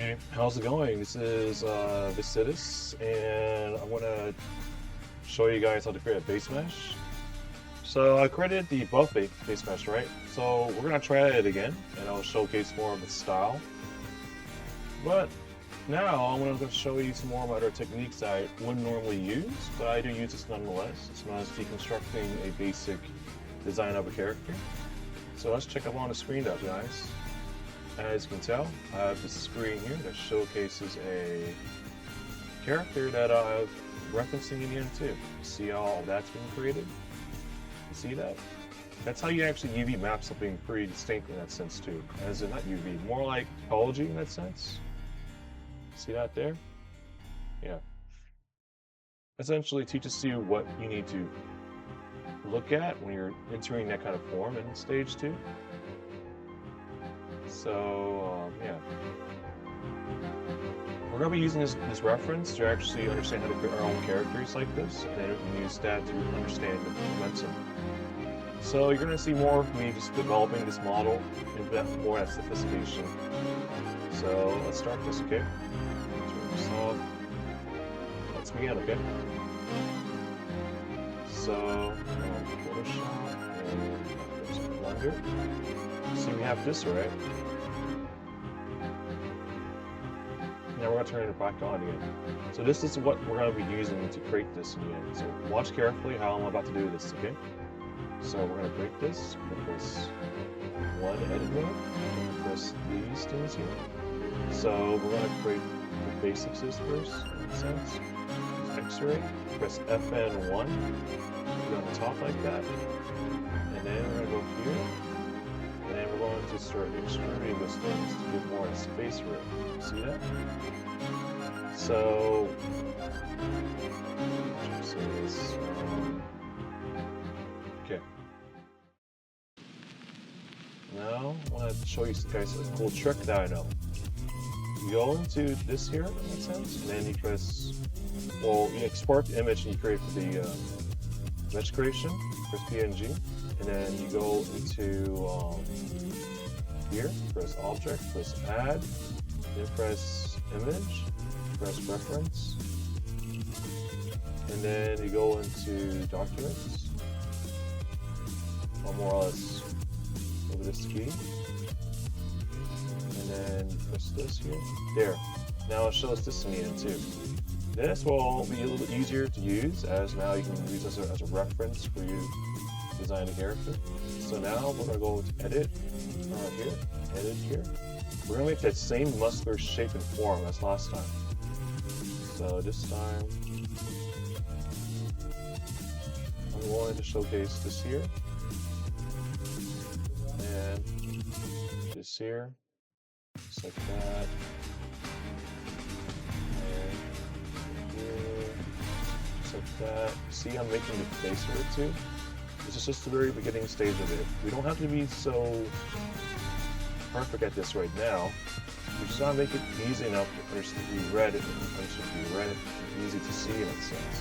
Hey, how's it going? This is Vicidus, and I want to show you guys how to create a base mesh. So I created the buff base mesh, right? So we're gonna try it again, and I'll showcase more of its style. But now I want to show you some more about our techniques I wouldn't normally use, but I do use this nonetheless. It's known as deconstructing a basic design of a character. So let's check up on the screen up, guys. As you can tell, I have this screen here that showcases a character that I'm referencing in the end too. See how all that's been created? You see that? That's how you actually UV map something pretty distinct in that sense too. As in not UV, more like topology in that sense. See that there? Yeah. Essentially teaches you what you need to look at when you're entering that kind of form in stage 2. So, yeah. We're going to be using this reference to actually understand how to create our own characters like this, and then we can use that to understand the momentum. So you're going to see more of me just developing this model and more that sophistication. So let's start this, okay? Turn this off. Let's begin, okay? So, Photoshop and there's Blender. See, we have this, right? Now we're going to turn it back on again. So this is what we're going to be using to create this in the end. So watch carefully how I'm about to do this, okay? So we're going to create this. We're going to press one edit mode. We're going to press these things here. So we're going to create the basics first, in a sense. X-ray. Press FN1. Go on the top like that. And then we're going to go here. And then we're going to start extruding those things to get more space room. See that? So, say this. Okay. Now, I want to show you guys a cool trick that I know. You go into this here, that makes sense, and then you press, well, you export the image and you create the mesh creation, press PNG, and then you go into here, press object, press add, then press image, press reference, and then you go into documents, or more or less over this key, and then you press this here, there. Now it shows this in the end too. This will be a little bit easier to use, as now you can use this as a reference for you to design a character. So now we're going to go to edit here, edit here. We're going to make that same muscular shape and form as last time. So this time, I'm going to showcase this here, and this here, just like that, and here, just like that. See, I'm making the face of it too. This is just the very beginning stage of it. We don't have to be so perfect at this right now. We just want to make it easy enough to be read and easy to see in a sense.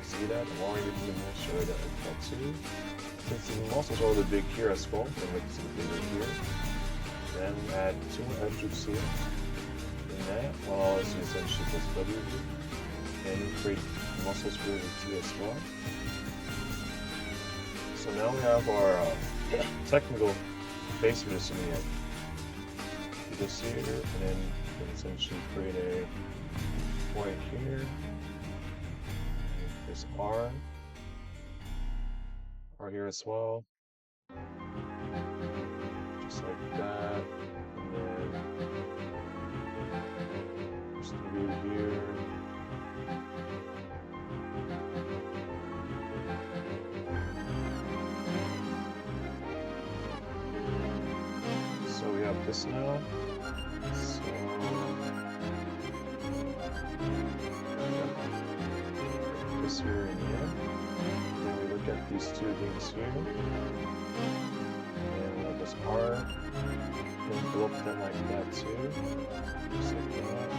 See that? I'm already making the mesh right like that too. Since the muscles are a little big here as well, I'm going to make it bigger here. Then add 2 more edges here. And that, well, as you essentially press W here. And create muscles for it too as well. So now we have our technical base for this in the end. You just here, and then you can essentially create a point here. There's R here as well. Just like that. And then just do here. So we have this now. So this here and here. Then we look at these 2 things here. And we have this R. And go up them like that too. Just like that.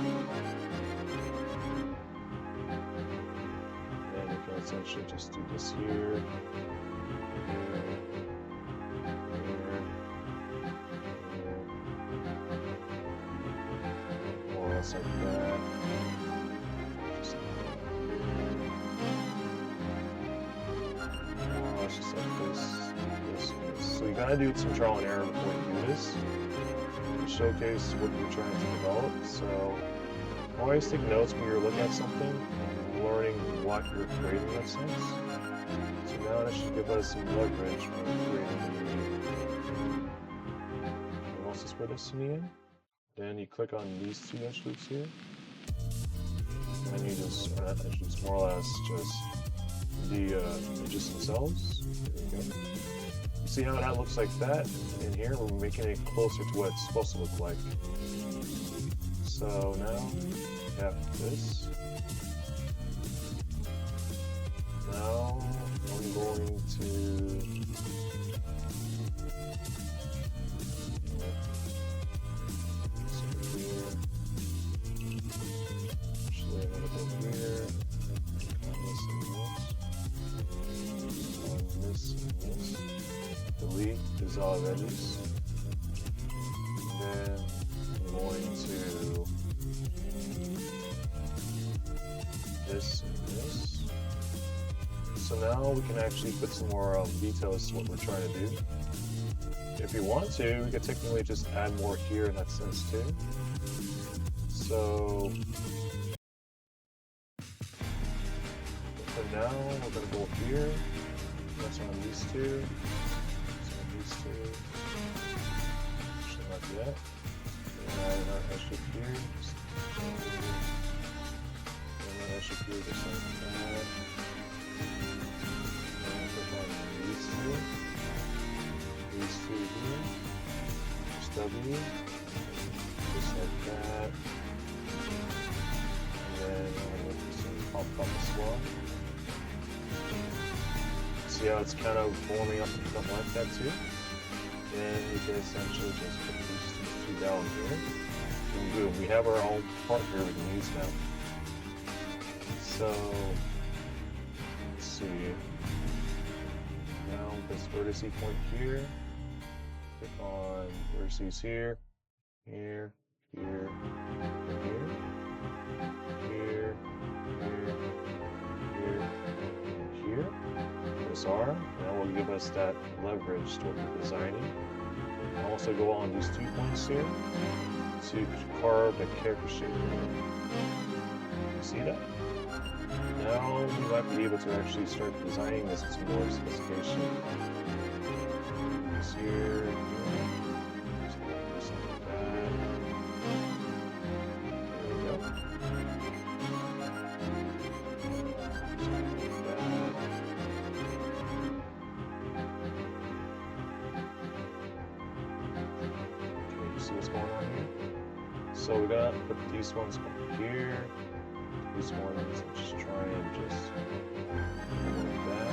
And we can essentially just do this here. Here. Here. just like that. Just like that. It's just like this. So you gotta do some trial and error before you do this. To showcase what you're trying to develop. So always take notes when you're looking at something and learning what you're creating in that sense. So now that should give us some leverage when we're creating the analysis for this in the end. Then you click on these two edge loops here. And then you just, not edge loops, more or less just the edges themselves. There we go. You see how that looks like that? In here, we're making it closer to what it's supposed to look like. So now we have this. Now I'm going to actually I'm gonna go here on this and this. Delete dissolve edges. And then I'm going to this and this. So now we can actually put some more details to what we're trying to do. If you want to, we could technically just add more here in that sense too. So for now, we're going to go here. That's on these two. That's on these two. Actually, not yet. And add our edge here. And edge here just like that. And click on these two. These two here. Just W. Just like that. And then I'm going to pop up as well. See how it's kind of forming up something like that too? Then you can essentially just put these two down here. And boom, we have our own part here we can use now. So, let's see. Now this vertex point here. Click on vertices here, here, here, here, here, here, here, and here. This R. Now will give us that leverage to what we're designing. And also go on these 2 points here to carve the character shape. You see that? Now we might be able to actually start designing this with some more sophistication. This here, just like that. There we go. Just like that. Okay, you see what's going on here? So we gotta put these ones up here. These ones and just try and just like that.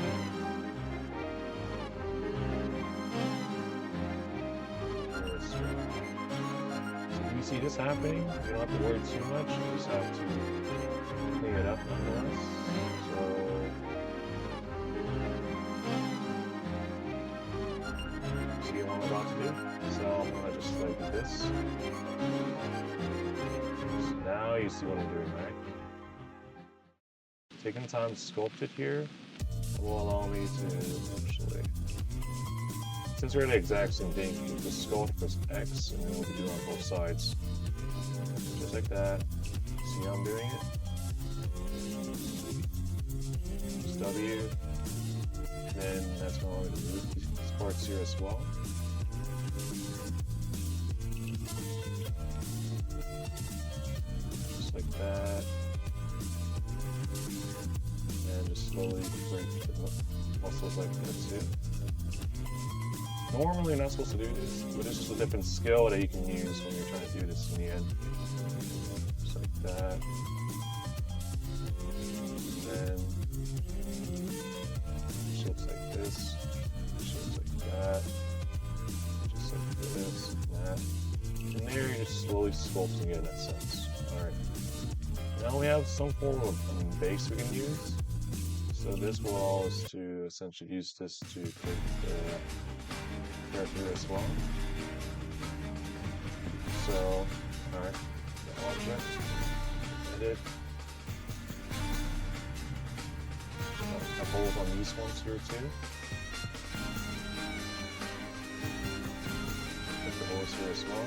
This way. So you see this happening, you don't have to worry too much, you just have to clean it up nonetheless. So see what I'm about to do? So I'm gonna just like this. So now you see what I'm doing, right? Taking time to sculpt it here will allow me to actually, since we're the exact same thing, you can just sculpt press X and then we'll be doing on both sides. Just like that. See how I'm doing it? Just W. And then that's going to allow me to move these parts here as well. Just like that. And just slowly break the muscles like that too. Normally you're not supposed to do this, but it's just a different skill that you can use when you're trying to do this in the end. Just like that. And then it looks like this. It looks like that. Just like this and that. And there you're just slowly sculpting it in that sense. Alright. Now we have some form of base we can use. So this will allow us to essentially use this to create the character as well. So, alright, the object. extended. Have holes on these ones here too. Put the holes here as well.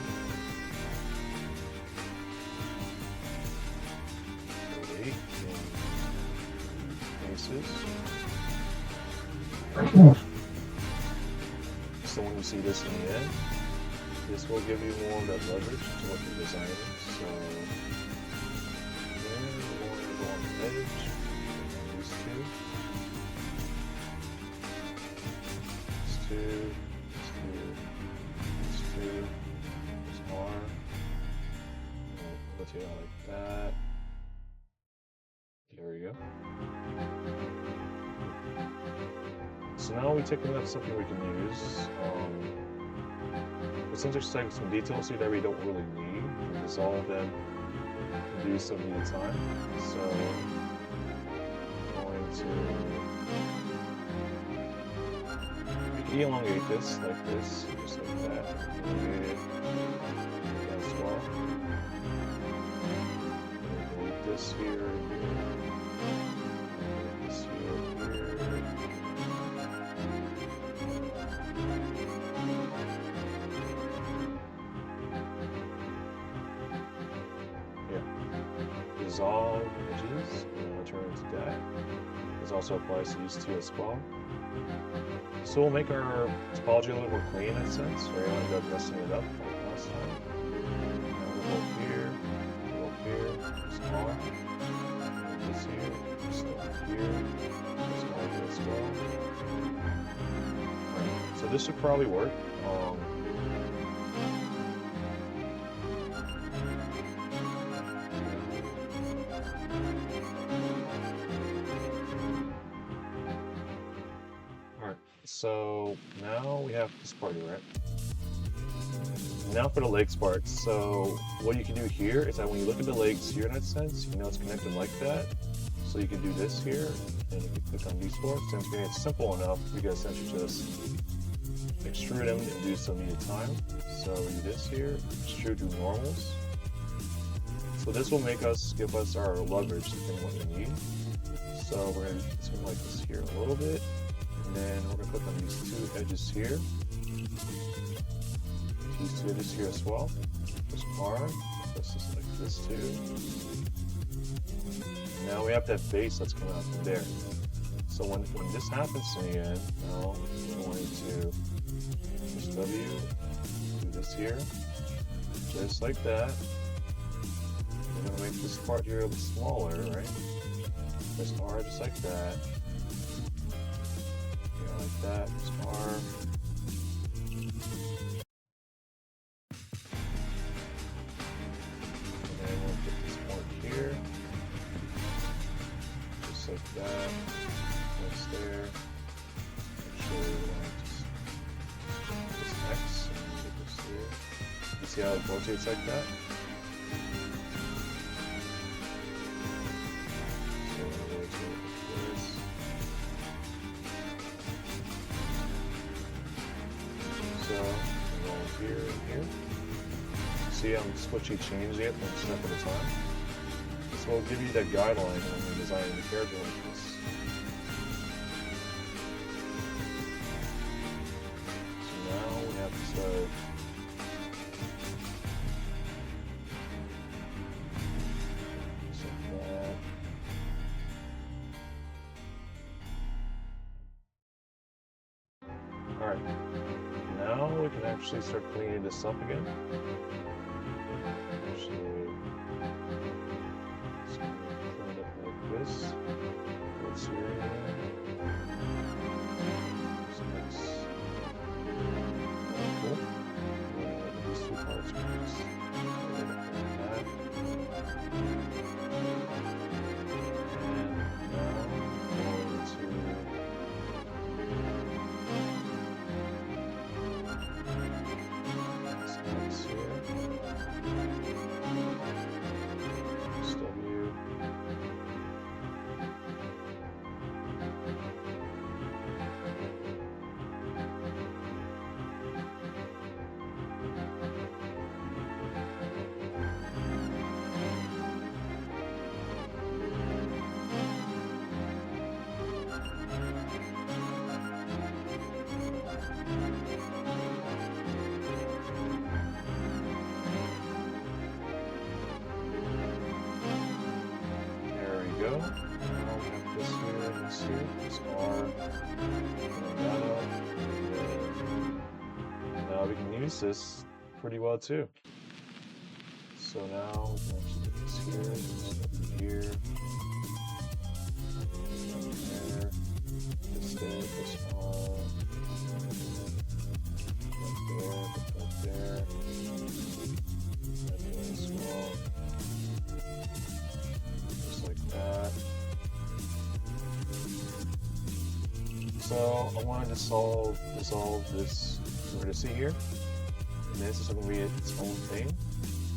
8 bases. So when you see this in the end, this will give you more of that leverage to what you're designing. So there, we're going to go on the edge, these two. These two, these two, this arm. We'll put it out like that. There we go. So now we take a look at something we can use. Let's intersect some details here that we don't really need. We dissolve them and do something at a time. So I'm going to elongate this like this, just like that. Elongate it as well. Delete this here. This here. Dissolve edges, and I'll turn it to that. This also applies to these two as well. So we'll make our topology a little more clean in a sense, or you'll end up messing it up like last time. Now we'll go here, this R, this here, this here, this R here as well. Right. So this should probably work. So now we have this part here, right? Now for the legs part. So what you can do here is that when you look at the legs here in that sense, you know it's connected like that. So you can do this here, and you can click on these four. Since it's simple enough, you guys essentially just extrude them and do some needed time. So we do this here, extrude to normals. So this will give us our leverage depending on what we need. So we're going to do like this here a little bit. And then we're going to click on these two edges here. These two edges here as well. This R. This is like this too. Now we have that base that's coming out from there. So when this happens in the end, now we're going to push W, do this here, just like that. We're going to make this part here a little smaller, right? Press R just like that. Like that, this R. And then we'll put this point here. Just like that. That's there. Make sure we want this X and get this here. You see how it rotates like that? So we're going to rotate like this. So I'm going here and here. See I'm switching changing it one step at a time. This will give you that guideline when you're designing the character like this. So now we have to start just like that. Alright. Now we can actually start cleaning this up again. Actually, let's clean it up like this. What's here? Nice. Cool. These two parts are just like that. And now we're going to in this here. It's R. That up. And now we can use this pretty well too. So now we can actually get this here, this here, there, this there, this R, that there, that there as well, just like that. So I wanted to dissolve this vertice here, and this is going to be its own thing.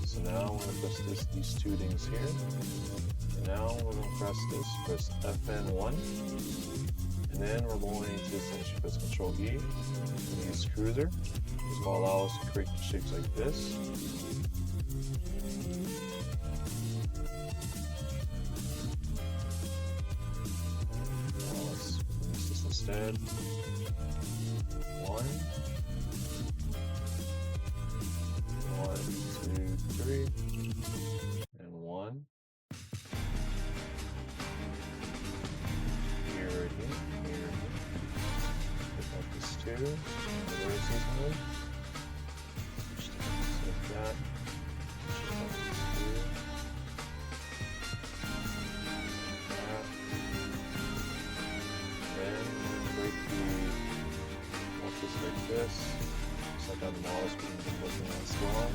So now I'm going to press these two things here, and now we're going to press FN1, and then we're going to essentially press Control E, and use Cruiser. This will allow us to create shapes like this. Now let's use this instead. 1, 3, and 1. Here, right here. Pick up this 2. Where is this one? Just like that. Pick up this 2. That. Then break this like this. Just like how the models being looking at as well.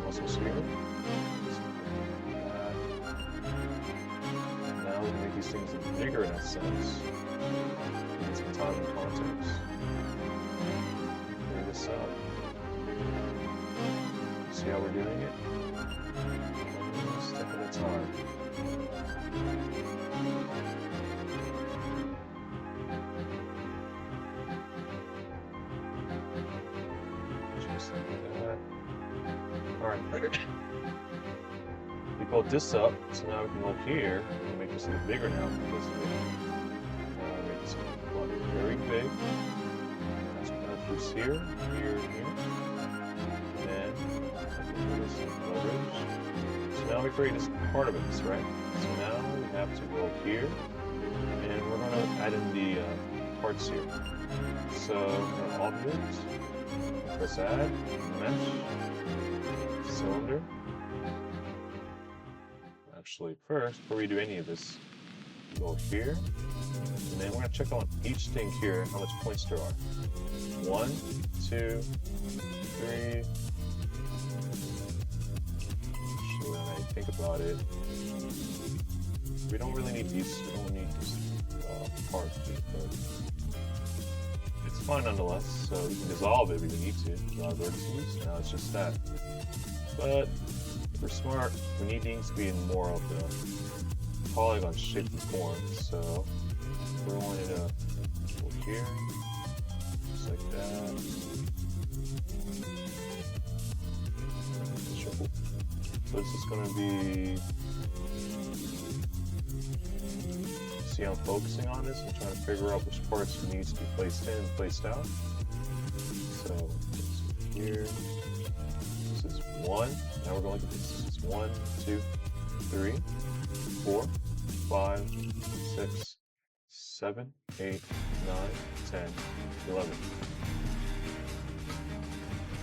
Muscles here. Now we make these things bigger in a sense. Need some time and context. Figure this out. See how we're doing it? One step at a time. Just like that. Alright, we pulled this up, so now we can look here. We can make this a bit bigger now because of it. Now we make this very big. Let's put this here, here, here. And then put this in coverage. So now we create this part of it, right? So now we have to go here, and we're going to add in the parts here. So we're going to object, press add, mesh. Cylinder. Actually, first, before we do any of this, go here, and then we're going to check on each thing here how much points there are. 1, 2, 3. Actually, when I think about it, we don't really need these. We don't need this part, but it's fine nonetheless. So we can dissolve it if we need to. Dissolve vertices. Now it's just that. But if we're smart, we need things to be in more of the polygon shape and form. So we're going to go here, just like that. So this is going to be. See, I'm focusing on this and trying to figure out which parts needs to be placed in and placed out. So here. This is 1. Now we're going to look at this. This is 1, 2, 3, 4, 5, 6, 7, 8, 9, 10, 11,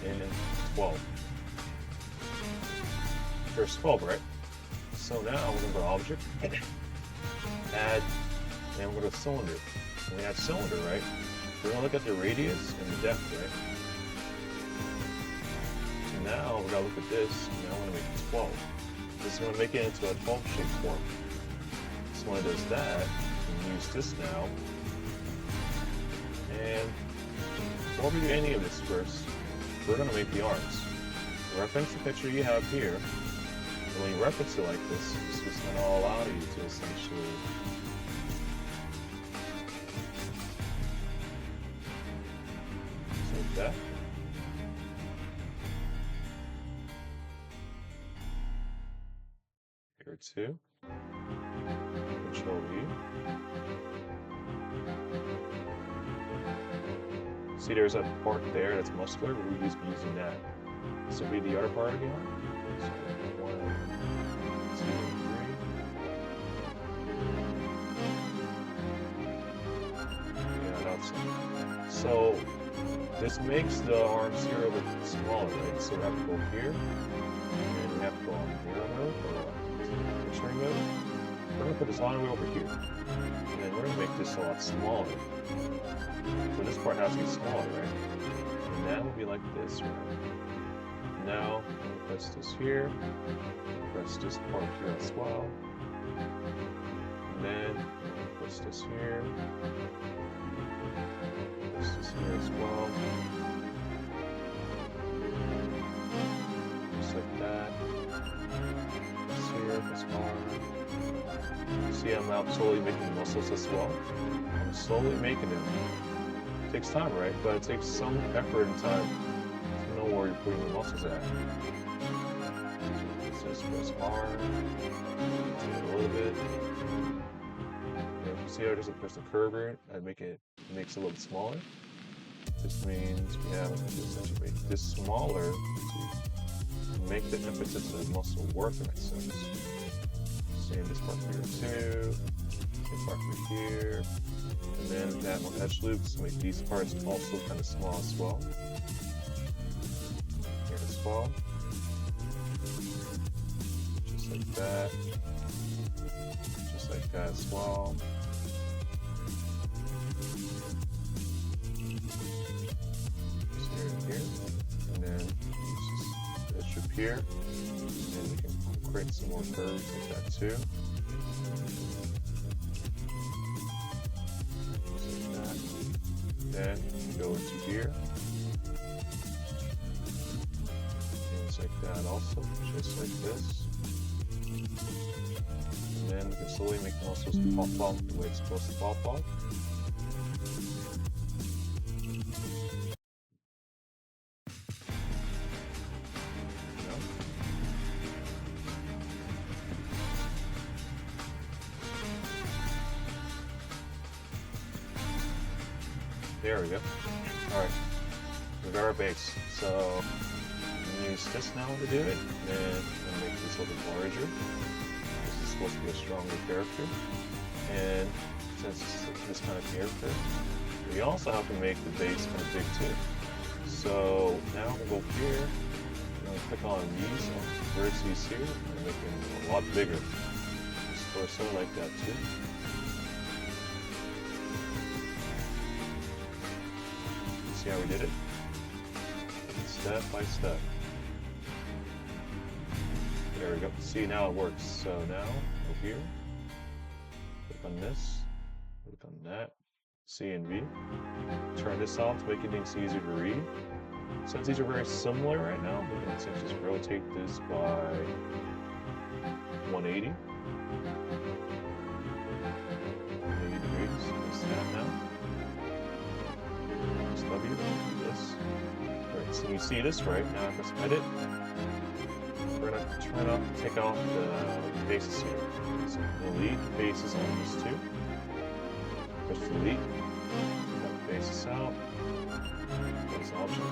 and 12. There's 12, right? So now we're going to go to object, add, and we're going to cylinder. When we add cylinder, right? We're going to look at the radius and the depth, right? Now we're going to look at this, and now I want to make it 12. This is going to make it into a 12 shape form. So when it does that, we use this now. And before we do any of this first, we're going to make the arms. Reference the picture you have here. And when you reference it like this, it's just going to allow you to essentially like that. Here too. Control V. See, there's a part there that's muscular. We'll be using that. This will be the other part again. So 1, 2, 3. Yeah, that's so. This makes the arms here a bit smaller, right? So we have to go here, and we have to go on mirror mode or picturing mode. We're gonna put this all the way over here, and then we're gonna make this a lot smaller. So this part has to be smaller, right? And that will be like this, right? Now, press this here, press this part here as well, and then press this here, press this here as well, just like that. Press here, press R. See, I'm now slowly making muscles as well. I'm slowly making them. It takes time, right? But it takes some effort and time to know where you're putting the muscles at. So just press R, take it a little bit. And see how there's a curve and makes it a little bit smaller. This means we have to essentially make this smaller to make the impetus of the muscle work in that sense. Same this part here too. Same part here. And then we have more edge loops to make these parts also kind of small as well. Here as well. Just like that. Just like that as well. Just here and here. And then use this edge loop here. And we can create some more curves like that too. Then go into here. Things like that also, just like this. And then we can slowly make the muscles pop off the way it's supposed to pop off. There we go. Alright, we got our base. So, use this now to do it, and make this a little bit larger. This is supposed to be a stronger character. And since it's this kind of character, we also have to make the base kind of big too. So, now we'll go here, and click on these vertices here, and make them a lot bigger. Just torso like that too. See how we did it? Step by step. There we go. See, now it works. So now, go here. Click on this. Click on that. C and V. Turn this off to make things easier to read. Since these are very similar right now, we can just rotate this by 180. 180 degrees. Just that now. W, this. Right, so you see this, right? Now I press edit. We're gonna take off the faces here. So delete faces on these two. Press delete. Take the faces out. Face option.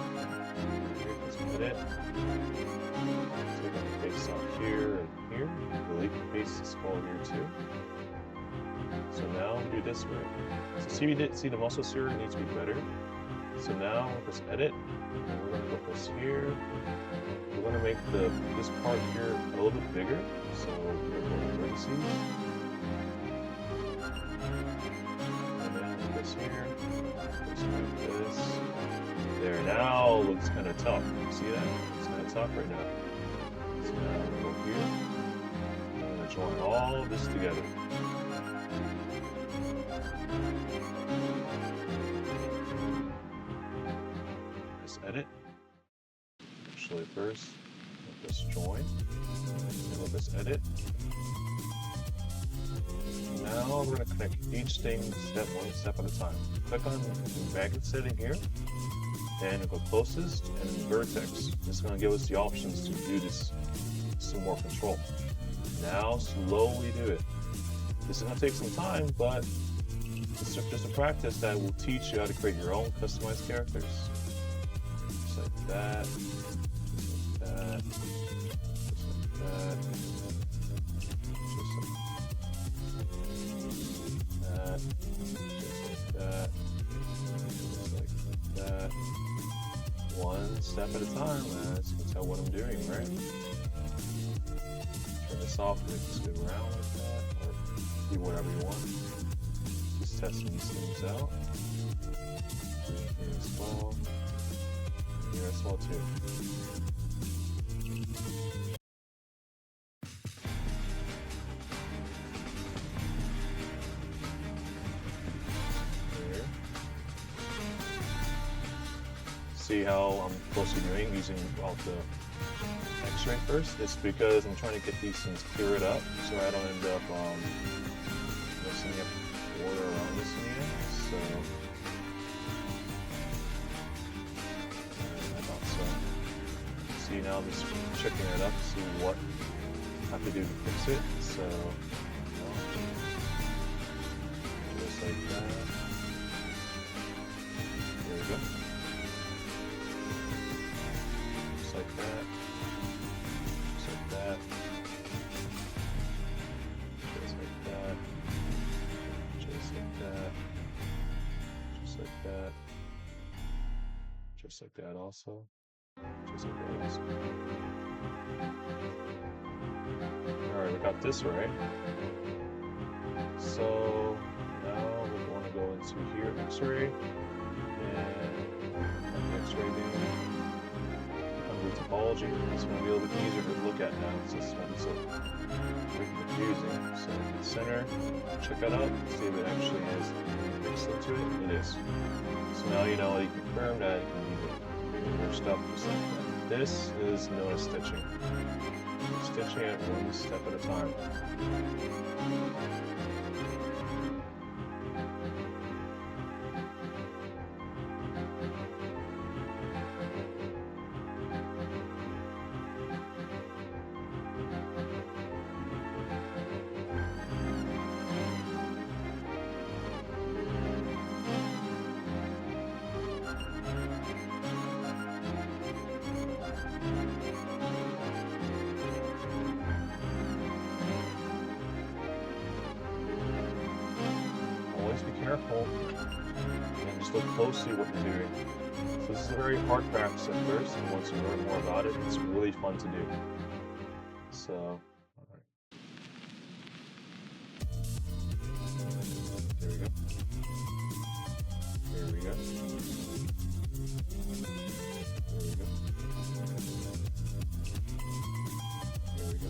Here, press edit. Take out the faces out here and here. Delete the faces as well here too. So now do this right. So see the muscles here needs to be better. So now press edit, and we're going to put this here. We're going to make this part here a little bit bigger. So we're going to go to vertices. And then this here. Just like this. There, now it looks kind of tough. See that? It's kind of tough right now. So now we're going to go here. I'm going to join all of this together. Let's edit. Actually, first, let this join. And let this edit. Now we're going to connect each thing one step at a time. Click on the magnet setting here, and go closest and vertex. This is going to give us the options to do this some more control. Now slowly do it. This is going to take some time, but it's just a practice that will teach you how to create your own customized characters. Just like that. Just like that. Just like that. Just like that. Just like that. One step at a time, as you can tell what I'm doing, right? Turn this off, make this go around like that, or do whatever you want. Just testing these things out. Here as well. Here as well too. See how I'm closely doing using the X-ray first? It's because I'm trying to get these things cleared up so I don't end up messing up order around this again. So I thought so. See, now I'm just checking it up to see what I have to do to fix it. So just like that. There we go. Like that, just like that, just like that, just like that, just like that, just like that also, just like that also. Alright, we got this right. So now we want to go into here, X-ray, and X-ray there. Topology. It's going to be a little bit easier to look at now since this one's so confusing. So hit center, check that out, see if it actually has fixed into it. It is. So now you know you confirm that you can leave your stuff just like that. This is known as stitching. Stitching it one step at a time. Careful and just look closely what you're doing. So this is a very hard practice at first, and once you learn more about it, it's really fun to do. So, alright. There we go. There we go. There we go. There we go.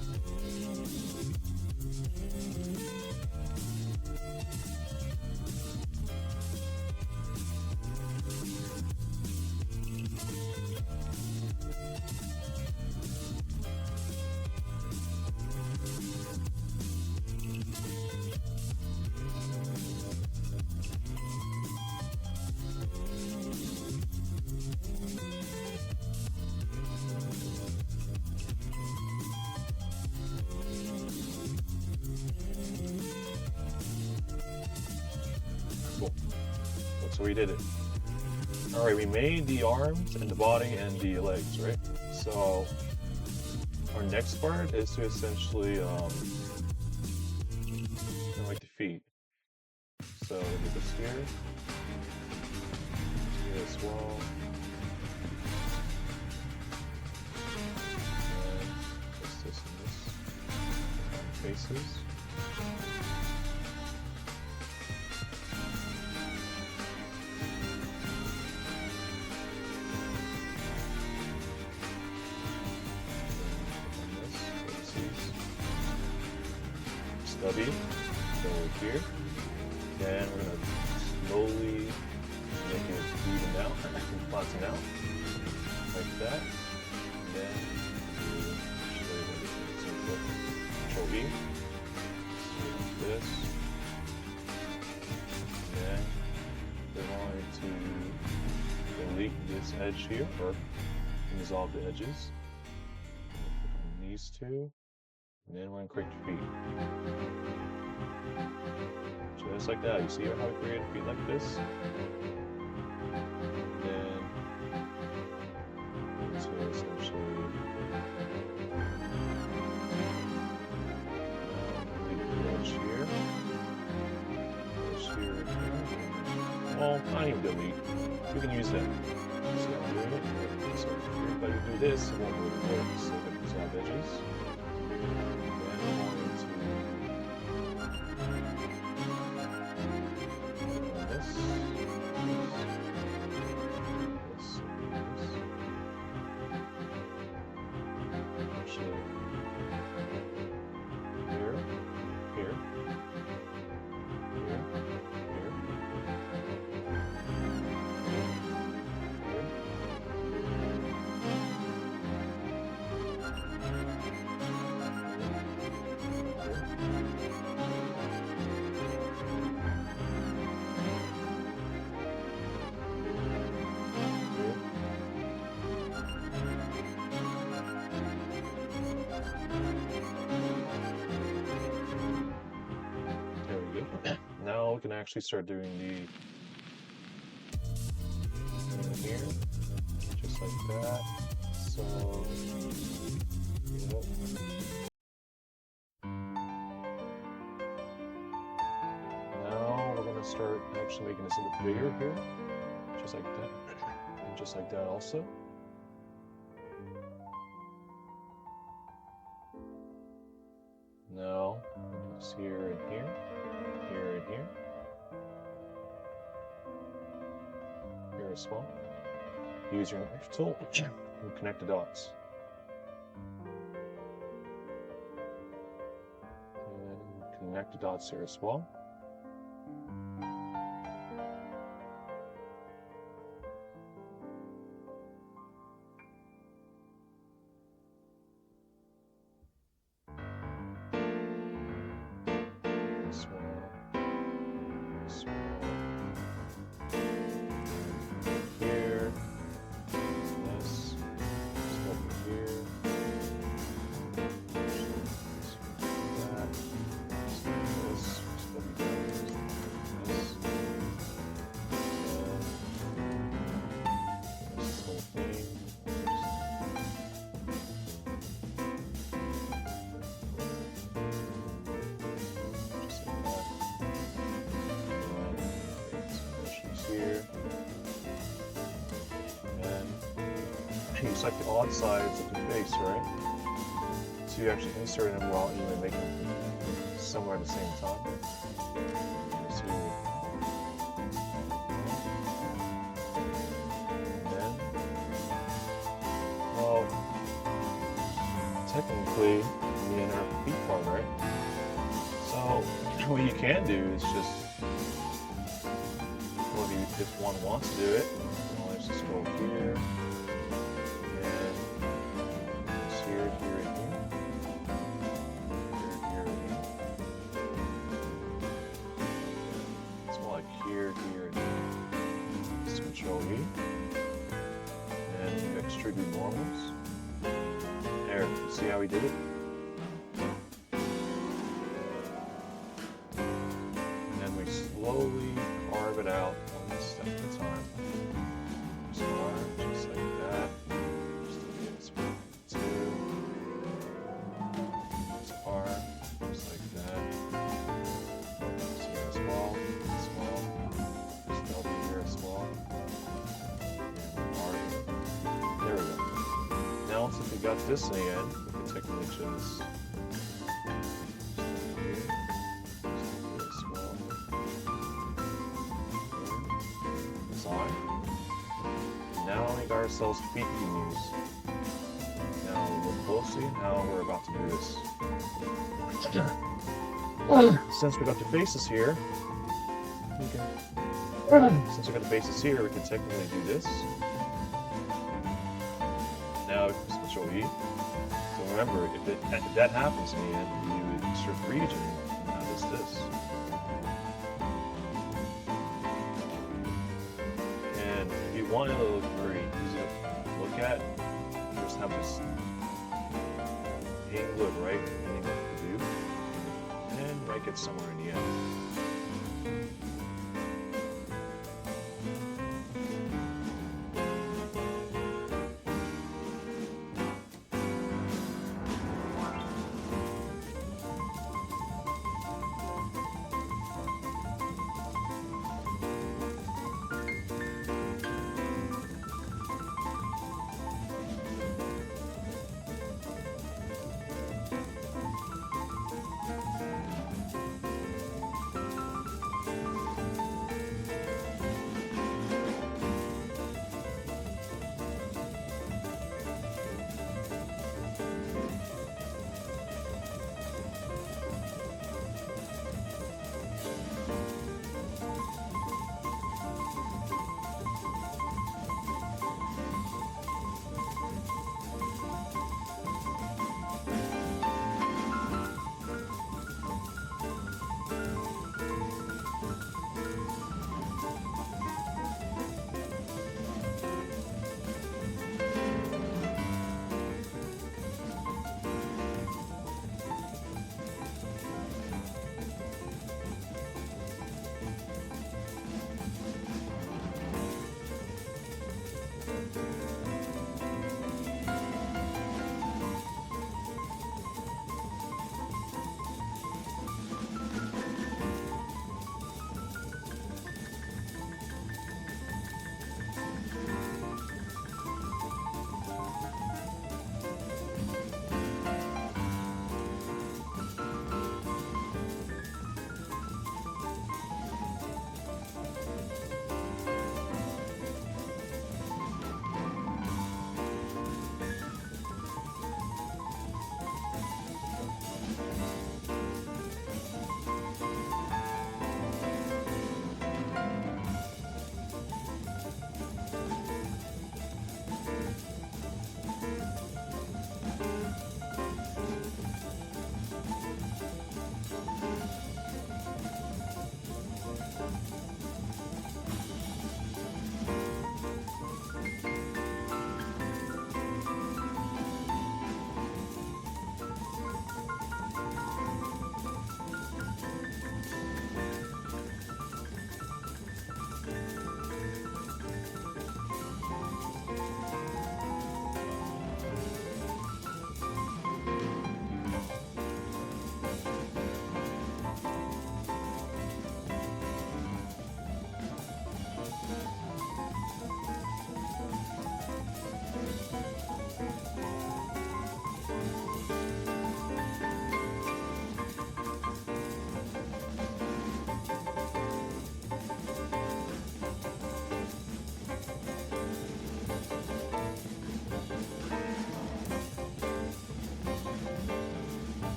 Cool. So we did it. Alright, we made the arms and the body and the legs, right? So our next part is to essentially like the feet. So we do this here. Here as well. And this and this. Faces. Stubby, go here. And we're gonna slowly make it even out, flatten out, like that. And then Control V, this, and then we're going to delete this edge here, or dissolve the edges. On these two, and then we're going to create feet. Just like that. You see how we create feet like this? And then to essentially delete the edge here. Edge here. Well, not even delete. You can use that. See how I'm doing it? So if I do this, it won't really work. So I'm going to dissolve edges. And then I'm going to this. Actually, here, here, here, here. Now we can actually start doing the here, just like that. So, yep. Now we're going to start actually making this a bit bigger here, just like that, and just like that also. Now, it's here and here. Here and here. Here as well. Use your knife tool and connect the dots. And connect the dots here as well. You select the odd sides of the face, right? So you actually insert them while you make them somewhere at the same time. So and then, well, technically, the inner feet part, right? So what you can do is just, well, if one wants to do it, well, let's just go here. Control E, and extrude normals. There, see how we did it? And then we slowly carve it out one step at a time. Just carve, just like that. Just like this, 2. Just carve, just like that. See here as well, as well. Just double here as well. There we go. Now, since we got this in the end, we can technically just design. Now we got ourselves feet we can use. Now we look closely. Now we're about to do this. Since we got the faces here, Since we got the bases here, we can technically do this. Now press Control E. So remember, if that happens, man, you insert region. Now this. And if you want it to look very easy to look at, you just have this angle right, angle to do, and right gets somewhere in the end.